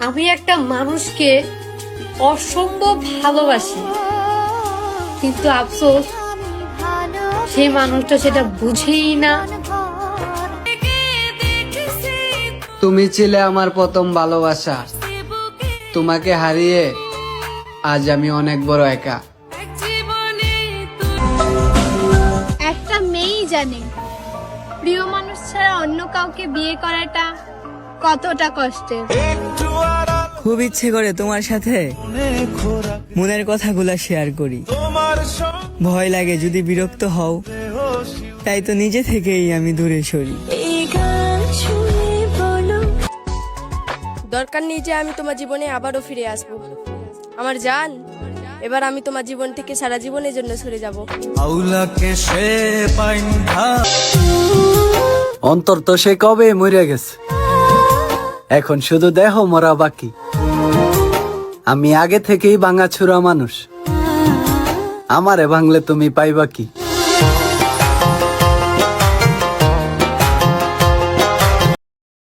আমি একটা মানুষকে অসম্ভব ভালোবাসি, কিন্তু আফসোস সেই মানুষটা সেটা বুঝেই না। তুমি ছিলে আমার প্রথম ভালোবাসা, তোমাকে হারিয়ে আজ আমি অনেক বড় একা। একটা মেয়েই জানে প্রিয় মানুষ ছাড়া অন্য কাউকে বিয়ে করাটা কতটা কষ্টের। খুব ইচ্ছে করে তোমার সাথে মনের কথাগুলো শেয়ার করি, ভয় লাগে যদি বিরক্ত হও, তাই তো নিজে থেকেই আমি দূরে সরি। দরকার নেই যে আমি তোমার জীবনে আবারও ফিরে আসবো আমার জান। এবার আমি তোমার জীবন থেকে সারা জীবনের জন্য সরে যাব। অন্তর তো সে কবে মরে গেছে, এখন শুধু দেহ মরা বাকি। আমি আগে থেকেই ভাঙাচুরা মানুষ, আমারে ভাঙলে তুমি পাইবা কি?